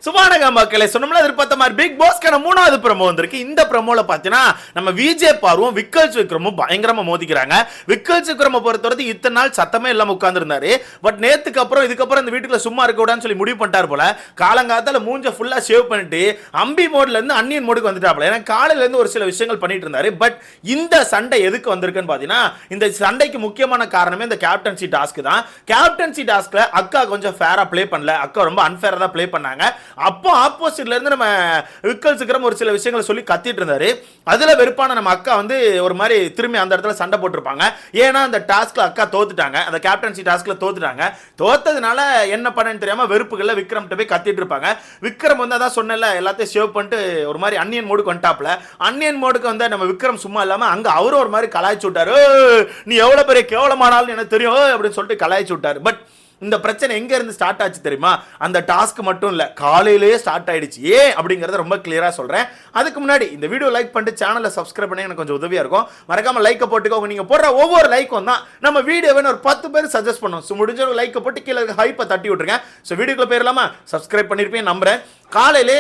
சுபானக மக்களே சொன்னோம்ல எதிர்பார்த்த மாதிரி பிக் பாஸ்க்கான 3வது ப்ரோமோ வந்திருக்கு. இந்த ப்ரோமோல பாத்தீங்கன்னா நம்ம விஜய் பார்வம் விக்கல்ஸ் விக்ரமும் பயங்கரமா மோதிக்கிறாங்க. விக்கல்ஸ் விக்ரம பொறுத்தவரைக்கும் இத்தனை நாள் சத்தமே இல்லாம உட்கார்ந்து இருந்தாரு. பட் நேத்துக்கு அப்புறம் இதுக்கப்புறம் இந்த வீட்டுக்குள்ள சும்மா இருக்க கூடாதுன்னு சொல்லி முடிவு பண்ணிட்டார் போல. காலங்காத்தால மூஞ்ச ஃபுல்லா ஷேவ் பண்ணிட்டு அம்பி மோட்ல இருந்து அன்னியன் மோடுக்கு வந்துட்டாப்ல. ஏன்னா காலையில இருந்து ஒரு சில விஷயங்கள் பண்ணிட்டு இருந்தாரு. பட் இந்த சண்டை எதுக்கு வந்திருக்குன்னு பாத்தீங்கன்னா இந்த சண்டைக்கு முக்கியமான காரணமே இந்த கேப்டன்சி டாஸ்க் தான். கேப்டன்சி டாஸ்க்ல அக்கா கொஞ்சம் ஃபேரா ப்ளே பண்ணல. அக்கா ரொம்ப அன்ஃபேரா தான் ப்ளே பண்ணாங்க. அப்போ ஆப்போசிட்ல இருந்து நம்ம விக்கல்ஸ் விக்ரம் ஒரு சில விஷயங்களை சொல்லி கத்திட்டு இருந்தாரு. அதுல வெறுப்பான நம்ம அக்கா வந்து ஒரு மாதிரி திரும்பி அந்த இடத்துல சண்டை போட்டுருப்பாங்க. ஏன்னா அந்த டாஸ்க்ல அக்கா தோத்துட்டாங்க. அந்த கேப்டன்சி டாஸ்க்ல தோத்துட்டாங்க. தோத்ததுனால என்ன பண்ணன்னு தெரியாம வெறுப்புகள்ல விக்ரம் போய் கத்திட்டு இருப்பாங்க. விக்ரம் வந்து அதான் சொன்னல எல்லாத்தையும் சேவ் பண்ணிட்டு ஒரு மாதிரி அன்னியன் மோடுக்கு வந்துட்டாப்ல. அன்னியன் மோடுக்கு வந்து நம்ம விக்ரம் சும்மா இல்லாம அங்க அவரும் ஒரு மாதிரி கலாய்ச்சி விட்டாரு. நீ எவ்வளவு பெரிய கேவலமானாலும் எனக்கு தெரியும் அப்படின்னு சொல்லிட்டு கலாய்ச்சி விட்டாரு. பட் இந்த பிரச்சனை எங்க இருந்து ஸ்டார்ட் ஆச்சு தெரியுமா? அந்த டாஸ்க் மட்டும் இல்ல, காலையிலேயே ஸ்டார்ட் ஆயிடுச்சு. ஏன் அப்படிங்கறத ரொம்ப கிளியரா சொல்றேன். அதுக்கு முன்னாடி இந்த வீடியோ லைக் பண்ணிட்டு சேனலை சப்ஸ்கிரைப் பண்ணி எனக்கு கொஞ்சம் உதவியா இருக்கும். மறக்காம லைக்கை போட்டுக்கோங்க. நீங்க போடுற ஒவ்வொரு லைக்கும் தான் நம்ம வீடியோவை ஒரு 10 பேர் சஜஸ்ட் பண்ணும். ஸோ முடிஞ்ச ஒரு லைக்கை போட்டு கீழே ஹைப்பை தட்டி விட்டுருங்க. ஸோ வீடியோக்குள்ள போயிடலாமா? சப்ஸ்கிரைப் பண்ணிருப்பேன் நம்புறேன். காலையிலே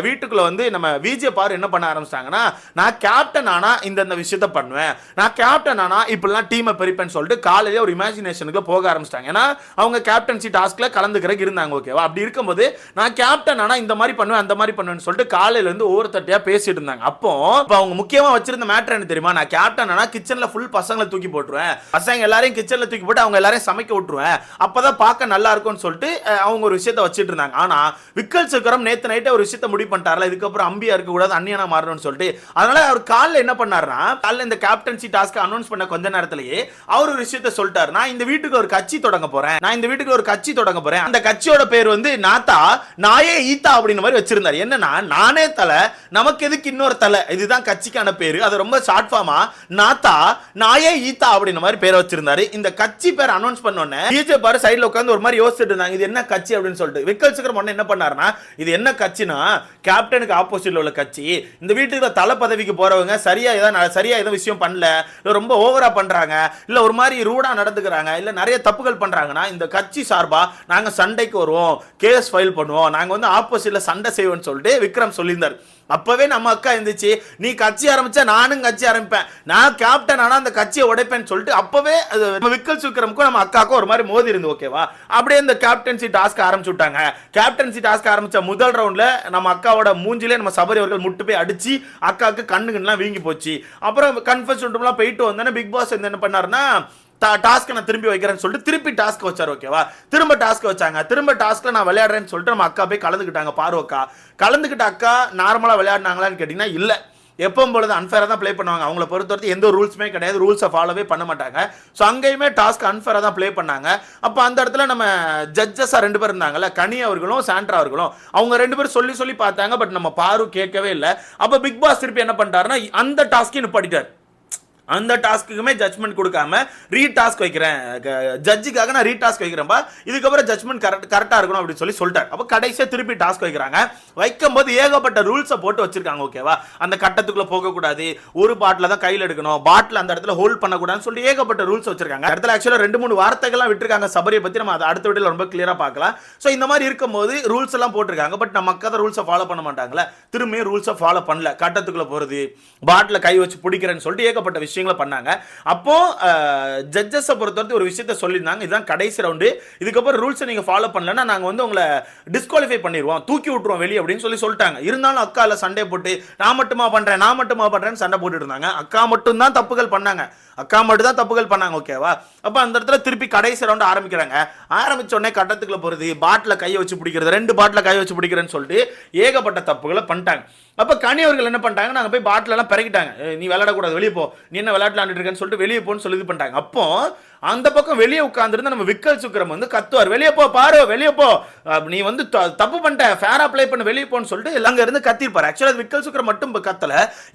வீட்டுக்குள்ள வந்து நம்ம விஜய் பாரு என்ன பண்ண ஆரம்பிச்சிட்டாங்கன்னா, நான் கேப்டன் ஆனா இந்த விஷயத்த பண்ணுவேன், நான் கேப்டன் ஆனா இப்படிலாம் டீமை பிரிப்பேன்னு சொல்லிட்டு காலையிலே ஒரு இமேஜினேஷனுக்கு போக ஆரம்பிச்சிட்டாங்க. ஏன்னா அவங்க கேப்டன்சி டாஸ்க்ல கலந்துக்கிறதுக்கு இருந்தாங்க. ஓகேவா? அப்படி இருக்கும்போது நான் கேப்டன் ஆனா இந்த மாதிரி பண்ணுவேன் அந்த மாதிரி பண்ணுவேன்னு சொல்லிட்டு காலையில இருந்து ஒவ்வொருத்தட்டையா பேசிட்டு இருந்தாங்க. அப்போ அவங்க முக்கியமா வச்சிருந்த மேட்டர் என்ன தெரியுமா? நான் கேப்டன் ஆனா கிச்சன்ல ஃபுல் பசங்களை தூக்கி போட்டுருவேன், பசங்க எல்லாரையும் கிச்சன்ல தூக்கி போட்டு அவங்க எல்லாரையும் சமைக்க விட்டுருவேன், அப்பதான் பார்க்க நல்லா இருக்கும்னு சொல்லிட்டு அவங்க ஒரு விஷயத்த வச்சிட்டு இருந்தாங்க. ஆனா விக்கல்ஸ் விக்ரம் நேத்து நைட்டே ஒரு விஷயத்தை முடிவு பண்ணிட்டார்ல, இதுக்கப்புறம் அம்பியா இருக்க கூடாது அன்னியனா மாறணும்னு சொல்லிட்டு. அதனால அவர் காலைல என்ன பண்ணாருன்னா, காலைல இந்த கேப்டன்சி டாஸ்க் அனௌன்ஸ் பண்ண கொஞ்ச நேரத்திலேயே அவர் ஒரு விஷயத்தை சொல்லிட்டாரு. நான் இந்த வீட்டுக்கு ஒரு கட்சி தொடங்க போறேன், நான் இந்த வீட்டுக்கு ஒரு கட்சி தொடங்க போறேன். அந்த கட்சியோட பேர் வந்து நாத்தா நாயே ஈத்தா அப்படின்ற மாதிரி வச்சிருந்தாரு. என்னன்னா, நானே தலை நமக்கு எதுக்கு இன்னொரு தலை, இதுதான் கட்சிக்கான பேரு. அது ரொம்ப ஷார்ட் ஃபார்மா நாத்தா நாயே ஈத்தா அப்படின்ற மாதிரி பேரை வச்சிருந்தாரு. இந்த கட்சி பேர் அனௌன்ஸ் பண்ண உடனே டிஜே பாரு சைடுல உட்கார்ந்து ஒரு மாதிரி யோசிச்சுட்டு இருந்தாங்க, இது என்ன கட்சி அப்படின்னு சொல்லிட்டு. விக்கல்ஸ் விக்ரம் என்ன பண்ணாருன்னா, இது என்ன கட்சினா கேப்டனுக்கு ஆப்போசிட்ல உள்ள கட்சி. இந்த வீட்டுக்கு தலை பதவிக்கு போறவங்க சரியா ஏதோ விஷயம் பண்ணல, ரொம்ப ஓவரா பண்றாங்க, இல்ல ஒரு மாதிரி ரூடா நடந்துக்கிறாங்க, இல்ல நிறைய தப்புகள் பண்றாங்கன்னா இந்த கட்சி சார்பா நாங்க சண்டைக்கு வருவோம், கேஸ் ஃபைல் பண்ணுவோம், நாங்க வந்து ஆப்போசிட்ல சண்டை செய்வோம்னு சொல்லிட்டு விக்ரம் சொல்லியிருந்தார். அப்பவே நம்ம அக்கா இருந்துச்சு, நீ கட்சி ஆரம்பிச்சா நானும் கட்சி ஆரம்பிப்பேன், நான் கேப்டன் ஆனா அந்த கட்சியை உடைப்பேன்னு சொல்லிட்டு அப்பவே விக்கல்ஸ் விக்ரமுக்கும் நம்ம அக்காக்கும் ஒரு மாதிரி மோதி இருந்து. ஓகேவா? அப்படியே இந்த கேப்டன்சி டாஸ்க் ஆரம்பிச்சு விட்டாங்க. கேப்டன்சி டாஸ்க் ஆரம்பிச்ச முதல் ரவுண்ட்ல நம்ம அக்காவோட மூஞ்சிலே நம்ம சபரி அவர்கள் முட்டு போய் அடிச்சு அக்காவுக்கு கண்ணுகள்லாம் வீங்கி போச்சு. அப்புறம் கன்ஃபர்ஸ் ரூம்லாம் போயிட்டு வந்தோன்னே பிக் பாஸ் என்ன பண்ணாருன்னா, டாஸ்க் நான் திரும்பி வைக்கிறேன்னு சொல்லிட்டு திருப்பி டாஸ்க் வச்சார். ஓகேவா? திரும்ப டாஸ்க் வச்சாங்க. திரும்ப டாஸ்க்ல நான் விளையாடுறேன்னு சொல்லிட்டு நம்ம அக்கா போய் கலந்துக்கிட்டாங்க. பார்வக்கா கலந்துக்கிட்ட அக்கா நார்மலா விளையாடினாங்களான்னு கேட்டீங்கன்னா இல்ல, எப்பவும் பொழுது அன்ஃபேரா தான் ப்ளே பண்ணுவாங்க. அவங்கள பொறுத்தவரைக்கும் எந்த ரூல்ஸுமே கிடையாது, ரூல்ஸை ஃபாலோவே பண்ண மாட்டாங்க. ஸோ அங்கேயுமே டாஸ்க் அன்ஃபேரா தான் ப்ளே பண்ணாங்க. அப்போ அந்த இடத்துல நம்ம ஜட்ஜஸா 2 பேர் இருந்தாங்கல்ல, கனி அவர்களும் சாண்ட்ரா அவர்களும், அவங்க 2 பேரும் சொல்லி பார்த்தாங்க. பட் நம்ம பாரு கேட்கவே இல்லை. அப்போ பிக் பாஸ் திருப்பி என்ன பண்ணிட்டாருன்னா, அந்த டாஸ்க்கையும் நிப்பாட்டிட்டார். அந்த டாஸ்க்குமே ஜட்மெண்ட் கொடுக்காம ரீடாஸ்க் வைக்கிறேன், ஜட்ஜுக்காக நான் ரீடாஸ்க் வைக்கிறேன்பா, இதுக்கப்புறம் ஜட்மெண்ட் கரெக்டா இருக்கணும் அப்படின்னு சொல்லிட்டார். அப்போ கடைசியா திருப்பி டாஸ்க் வைக்கிறாங்க. வைக்கும் போது ஏகப்பட்ட ரூல்ஸை போட்டு வச்சிருக்காங்க. ஓகேவா? அந்த கட்டத்துக்குள்ள போகக்கூடாது, ஒரு பாட்டில தான் கையில் எடுக்கணும், பாட்டில் அந்த இடத்துல ஹோல்ட் பண்ணக்கூடாதுன்னு சொல்லி ஏகப்பட்ட ரூல்ஸ் வச்சிருக்காங்க. இடத்துல ஆக்சுவலா 2-3 வார்த்தைகள்லாம் விட்டுருக்காங்க சபரியை பத்தி. நம்ம அதை அடுத்த வீடியோல ரொம்ப கிளியரா பார்க்கலாம். ஸோ இந்த மாதிரி இருக்கும்போது ரூல்ஸ் எல்லாம் போட்டிருக்காங்க. பட் நம்ம அக்கா ரூல்ஸை ஃபாலோ பண்ண மாட்டாங்களா, திரும்பி ரூல்ஸை ஃபாலோ பண்ணல, கட்டத்துக்குள்ள போறது, பாட்டில கை வச்சு பிடிக்கிறேன்னு சொல்லிட்டு ஏகப்பட்ட விஷயங்களை பண்ணாங்க. அப்போ ஜட்ஜஸ் பொறுத்தவரை ஒரு விஷயத்தை சொல்லியிருந்தாங்க, இதுதான் கடைசி ரவுண்டு, இதுக்கப்புறம் ரூல்ஸை நீங்க ஃபாலோ பண்ணலன்னா நாங்க வந்து உங்களை டிஸ்குவாலிஃபை பண்ணிடுவோம், தூக்கி விட்டுருவோம் வெளியே அப்படின்னு சொல்லிட்டாங்க. இருந்தாலும் அக்கால சண்டை போட்டு நான் மட்டுமா பண்றேன்னு சண்டை போட்டுட்டு இருந்தாங்க. அக்கா மட்டும் தான் தப்புகள் பண்ணாங்க, ஓகேவா? அப்ப அந்த இடத்துல திருப்பி கடைசி ரவுண்ட் ஆரம்பிக்கிறாங்க. ஆரம்பிச்ச உடனே கட்டத்துக்குள்ள போறது, பாட்டில கையை வச்சு பிடிக்கிறது, 2 பாட்டில கை வச்சு பிடிக்கிறேன்னு சொல்லிட்டு ஏகப்பட்ட தப்புகளை பண்ணிட்டாங்க. அப்ப கனி அவர்கள் என்ன பண்ணிட்டாங்க, நாங்க போய் பாட்டில எல்லாம் பிறக்கிட்டாங்க, நீ விளையாடக்கூடாது வெளியே போ, நீ என்ன விளையாடலான்னு இருக்கேன்னு சொல்லிட்டு வெளியே போன்னு சொல்லி பண்ணிட்டாங்க. அப்போ அந்த பக்கம் வெளியே உட்கார்ந்து நம்ம விக்கல்ஸ் விக்ரம் வந்து கத்துவார், வெளியே போ பாரு, வெளியே போ, நீ வந்து தப்பு பண்ணிட்ட, ஃபேரா ப்ளே பண்ண, வெளியே போன்னு சொல்லிட்டு அங்க இருந்து கத்திருப்பாரு. ஆக்சுவலா விக்கல்ஸ் விக்ரம் மட்டும் கத்தல,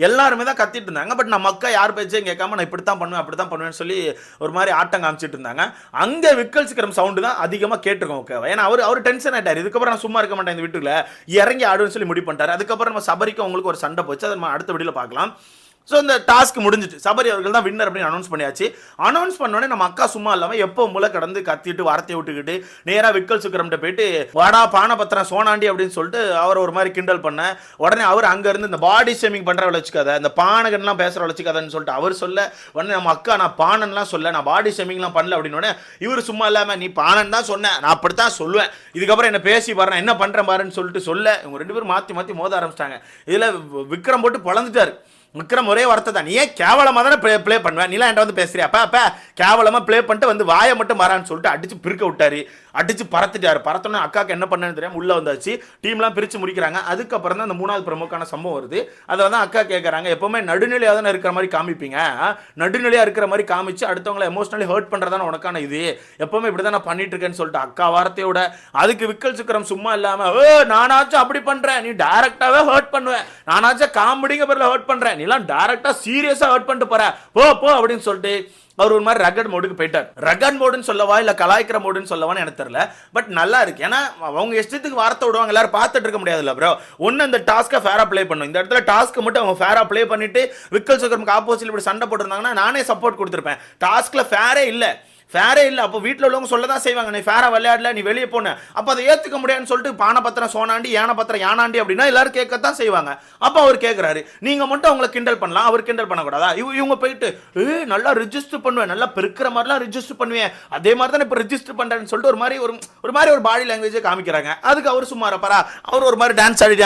எல்லாருமே தான் கத்திட்டு இருந்தாங்க. பட் நம்ம அக்கா யார் பேச்சையும் கேட்காம நான் இப்படித்தான் பண்ணுவேன் அப்படித்தான் பண்ணுவேன்னு சொல்லி ஒரு மாதிரி ஆட்டம் காமிச்சிட்டு இருந்தாங்க. அங்க விக்கல்ஸ் விக்ரம் சவுண்டு தான் அதிகமா கேட்டிருக்கோம். ஓகே? ஏன்னா அவர் டென்ஷன் ஆயிட்டாரு, இதுக்கப்புறம் நான் சும்மா இருக்க மாட்டேன், இந்த வீட்டுல இறங்கி ஆடுன்னு சொல்லி முடிவு பண்ணிட்டாரு. அதுக்கப்புறம் நம்ம சபரிக்கும் அவங்களுக்கு ஒரு சண்டை போச்சு, அதை நம்ம அடுத்த வீடியோல பார்க்கலாம். ஸோ இந்த டாஸ்க் முடிஞ்சிட்டு சபரி அவர்கள் தான் வின்னர் அப்படின்னு அனௌன்ஸ் பண்ணியாச்சு. அனௌன்ஸ் பண்ணோடனே நம்ம அக்கா சும்மா இல்லாமல் எப்போ மூல கடந்து கத்திட்டு வார்த்தையை விட்டுக்கிட்டு நேராக விக்கல் சுக்கரம்கிட்ட போயிட்டு வாடா பானபத்திரம் சோனாண்டி அப்படின்னு சொல்லிட்டு அவர் ஒரு மாதிரி கிண்டல் பண்ண உடனே அவர் அங்கேருந்து இந்த பாடி ஷேமிங் பண்ணுற வச்சுக்காத, இந்த பானகன்லாம் பேசுகிற வச்சுக்காதன்னு சொல்லிட்டு அவர் சொல்ல உடனே நம்ம அக்கா நான் பானன்லாம் சொல்ல, நான் பாடி ஷேமிங்லாம் பண்ணல அப்படின்னு இவர் சும்மா இல்லாமல் நீ பானன் தான் சொன்னேன், நான் அப்படித்தான் சொல்லுவேன், இதுக்கப்புறம் என்ன பேசி பாரு என்ன பண்ணுறேன் பாருன்னு சொல்லிட்டு சொல்ல இவங்க 2 பேரும் மாற்றி மாற்றி மோத ஆரம்பிச்சிட்டாங்க. இதில் விக்ரம் போட்டு பொழந்துட்டார். விக்ரம் ஒரே வார்த்தை தான், நீ ஏன் கேவலமாக தானே ப்ளே பண்ணுவேன், நீலாம் என்கிட்ட வந்து பேசுறியா அப்பா கேவலமாக ப்ளே பண்ணிட்டு வந்து வாயை மட்டும் மாறான்னு சொல்லிட்டு அடிச்சு பிரிக்க விட்டாரு. அடிச்சு பறத்துட்டாரு. பறத்தோன்னே அக்காக்கு என்ன பண்ணேன்னு தெரியாம உள்ள வந்தாச்சு. டீம்லாம் பிரித்து முடிக்கிறாங்க. அதுக்கப்புறம் தான் அந்த 3வது பிரமுக்கான சம்பவம் வருது. அதை வந்து அக்கா கேட்குறாங்க, எப்பவுமே நடுநிலையாக தானே இருக்கிற மாதிரி காமிப்பீங்க, நடுநிலையாக இருக்கிற மாதிரி காமிச்சு அடுத்தவங்களை எமோஷனலி ஹர்ட் பண்ணுறதான உனக்கான இது, எப்பவுமே இப்படி தான் நான் பண்ணிட்டு இருக்கேன்னு சொல்லிட்டு அக்கா வார்த்தையோட அதுக்கு விக்கல் சுக்கரம் சும்மா இல்லாமல் நானாச்சும் அப்படி பண்ணுறேன், நீ டேரக்டாகவே ஹர்ட் பண்ணுவேன், நானாச்சும் காமெடிங்க பேரில் ஹர்ட் பண்ணுறேன், நீலாம் டேரக்டாக சீரியஸாக ஹர்ட் பண்ணிட்டு போற போ அப்படின்னு சொல்லிட்டு அவர் ஒரு மாதிரி ரகட் மோடுக்கு போயிட்டார். ரகட் மோடுன்னு சொல்லவா இல்லை கலாய்க்கிற மோடுன்னு சொல்லவான்னு எனக்கு தெரியல. பட் நல்லா இருக்கு. ஏன்னா அவங்க இஷ்டத்துக்கு வார்த்தை விடுவாங்க, எல்லாரும் பார்த்துட்டு இருக்க முடியாதுல்ல ப்ரோ. ஒன்று இந்த டாஸ்க்கை ஃபேராக ப்ளே பண்ணும். இந்த இடத்துல டாஸ்க்கு மட்டும் அவங்க ஃபேராக ப்ளே பண்ணிட்டு விக்கல் சுக்கரமுக்கு ஆப்போசிட் இப்படி சண்டை போட்டிருந்தாங்கன்னா நானே சப்போர்ட் கொடுத்துருப்பேன். டாஸ்க்கில் ஃபேரே இல்லை. அப்போ வீட்டில் உள்ளவங்க சொல்ல தான் செய்வாங்க, நீ ஃபேராக விளையாடல, நீ வெளியே போன, அப்போ அதை ஏற்றுக்க முடியாதுன்னு சொல்லிட்டு பானபத்திரம் சோனாண்டி யானபத்திரம் யானாண்டி அப்படின்னா எல்லாரும் கேட்கத்தான் செய்வாங்க. அப்போ அவர் கேட்குறாரு, நீங்கள் மட்டும் அவங்களை கிண்டல் பண்ணலாம், அவர் கிண்டல் பண்ணக்கூடாதா? இவங்க போயிட்டு நல்லா ரிஜிஸ்டர் பண்ணுவேன், நல்லா பெருக்கிற மாதிரிலாம் ரிஜிஸ்டர் பண்ணுவேன், அதே மாதிரி தான் இப்போ ரிஜிஸ்டர் பண்ணுறேன்னு சொல்லிட்டு ஒரு மாதிரி ஒரு பாடி லாங்குவேஜை காமிக்கிறாங்க. அதுக்கு அவர் சும்மா இருப்பாரா? அவர் ஒரு மாதிரி டான்ஸ் ஆடி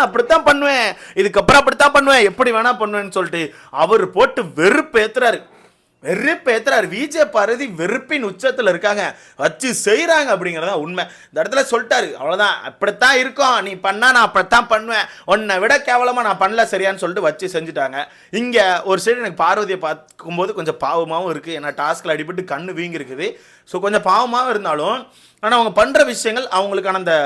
அப்படித்தான் பண்ணுவேன், இதுக்கப்புறம் அப்படித்தான் பண்ணுவேன், எப்படி வேணா பண்ணுவேன்னு சொல்லிட்டு அவர் போட்டு வெறுப்பேத்துறாரு. விஜய் பார்வதி வெறுப்பின் உச்சத்தில் இருக்காங்க, வச்சு செய்கிறாங்க அப்படிங்கிறதா உண்மை. இந்த இடத்துல சொல்லிட்டாரு, அவ்வளோதான், அப்படித்தான் இருக்கும், நீ பண்ணா நான் அப்படித்தான் பண்ணுவேன், உன்னை விட கேவலமாக நான் பண்ணல சரியான்னு சொல்லிட்டு வச்சு செஞ்சுட்டாங்க. இங்கே ஒரு சைடு எனக்கு பார்வதியை பார்க்கும்போது கொஞ்சம் பாவமாகவும் இருக்குது. ஏன்னா டாஸ்கில் அடிபட்டு கண்ணு வீங்கி இருக்குது. ஸோ கொஞ்சம் பாவமாகவும் இருந்தாலும் ஆனால் அவங்க பண்ணுற விஷயங்கள் அவங்களுக்கான அந்த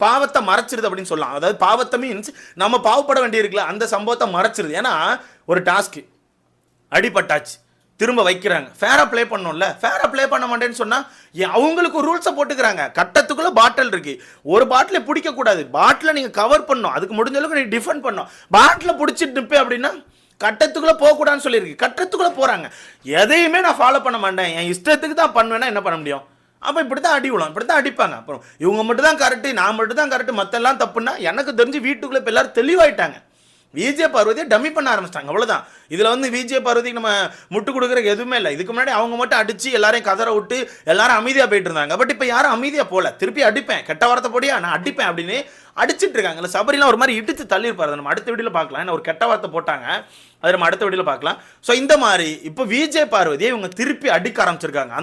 பாவத்தை மறைச்சிருது அப்படின்னு சொல்லலாம். அதாவது பாவத்தை மீன்ஸ் நம்ம பாவப்பட வேண்டியிருக்குல்ல, அந்த சம்பவத்தை மறைச்சிருது. ஏன்னா ஒரு டாஸ்க்கு அடிபட்டாச்சு, திரும்ப வைக்கிறாங்க, ஃபேராக ப்ளே பண்ணோம்ல, ஃபேராக ப்ளே பண்ண மாட்டேன்னு சொன்னால் அவங்களுக்கு ஒரு ரூல்ஸை போட்டுக்கிறாங்க. கட்டத்துக்குள்ளே பாட்டில் இருக்கு, ஒரு பாட்டிலை பிடிக்கக்கூடாது, பாட்டிலை நீங்கள் கவர் பண்ணணும், அதுக்கு முடிஞ்ச அளவுக்கு நீங்கள் டிஃபெண்ட் பண்ணணும். பாட்டிலை பிடிச்சிட்டு நிற்பேன் அப்படின்னா கட்டத்துக்குள்ளே போகக்கூடாதுன்னு சொல்லியிருக்கு, கட்டத்துக்குள்ளே போகிறாங்க. எதையுமே நான் ஃபாலோ பண்ண மாட்டேன், என் இஷ்டத்துக்கு தான் பண்ணுவேன்னா என்ன பண்ண முடியும்? அப்போ இப்படி தான் அடி விழும், இப்படி தான் அடிப்பாங்க. அப்புறம் இவங்க மட்டும் தான் கரெக்டு, நான் மட்டும் தான் கரெக்டு, மற்றெல்லாம் தப்புன்னா எனக்கு தெரிஞ்சு வீட்டுக்குள்ளே இப்போ எல்லாரும் தெளிவாயிட்டாங்க. விஜய் பார்வதியை டம்மி பண்ண ஆரம்பிச்சிட்டாங்க, அவ்வளோதான். இதில் வந்து விஜய் பார்வதிக்கு நம்ம முட்டு கொடுக்குறக்கு எதுவுமே இல்லை. இதுக்கு முன்னாடி அவங்க மட்டும் அடித்து எல்லாரையும் கதற விட்டு எல்லாரும் அமைதியாக போயிட்டு இருந்தாங்க. பட் இப்போ யாரும் அமைதியாக போகல, திருப்பி அடிப்பேன், கெட்ட வார்த்தை போடியா நான் அடிப்பேன் அப்படின்னு அடிச்சிட்டு இருக்காங்கல்ல. சபரிலாம் ஒரு மாதிரி இடித்து தள்ளியிருப்பாரு, நம்ம அடுத்த வீடியோவில் பார்க்கலாம். என்ன ஒரு கெட்ட வார்த்தை போட்டாங்க, அது நம்ம அடுத்த வீடியோவில் பார்க்கலாம். ஸோ இந்த மாதிரி இப்போ விஜய் பார்வதியை இவங்க திருப்பி அடிக்க ஆரம்பிச்சிருக்காங்க.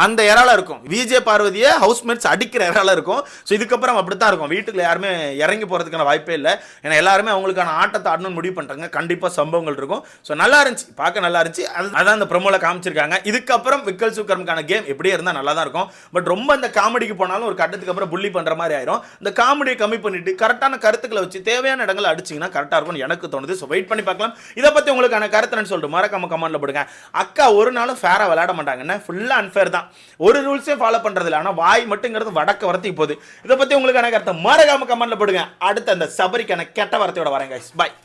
அந்த இறால இருக்கும், விஜய் பார்வதியை ஹவுஸ்மேட்ஸ் அடிக்கிற இறால இருக்கும். ஸோ இதுக்கப்புறம் அப்படி தான் இருக்கும், வீட்டுக்குள்ள யாருமே இறங்கி போகிறதுக்கான வாய்ப்பே இல்லை. ஏன்னா எல்லாருமே அவங்களுக்கான ஆட்டத்தை ஆடணும்னு முடிவு பண்ணுறாங்க. கண்டிப்பாக சம்பவங்கள் இருக்கும். ஸோ நல்லா இருந்துச்சு, பார்க்க நல்லா இருந்துச்சு. அதான் அந்த ப்ரோமோல காமிச்சிருக்காங்க. இதுக்கப்புறம் விக்கல் சுக்கரமுக்கான கேம் எப்படியே இருந்தால் நல்லா தான் இருக்கும். பட் ரொம்ப அந்த காமெடிக்கு போனாலும் ஒரு கட்டத்துக்கு அப்புறம் புள்ளி பண்ணுற மாதிரி ஆயிரும். இந்த காமெடியை கம்மி பண்ணிட்டு கரெக்டான கருத்துக்களை வச்சு தேவையான இடங்களை அடிச்சிங்கன்னா கரெக்டாக இருக்கும்னு எனக்கு தோணுது. ஸோ வெயிட் பண்ணி பார்க்கலாம். இதை பற்றி உங்களுக்கான கருத்துன்னு சொல்லிட்டு மறக்காம கமெண்ட்ல போடுங்க. அக்கா ஒரு நாளும் ஃபேரா விளையாட மாட்டாங்க, ஃபுல்லா அன்ஃபேர் தான், ஒரு ரூல்ஸே ஃபாலோ பண்றது இல்லை. ஆனால் வாய் மட்டுங்கிறது வடக்க வரத்துக்கு போகுது. இதை பற்றி உங்களுக்கான கருத்தை மறக்காம கமெண்ட்ல போடுங்க. அடுத்து அந்த சபரிக்கான கெட்ட வார்த்தையோட வரேன். பாய்.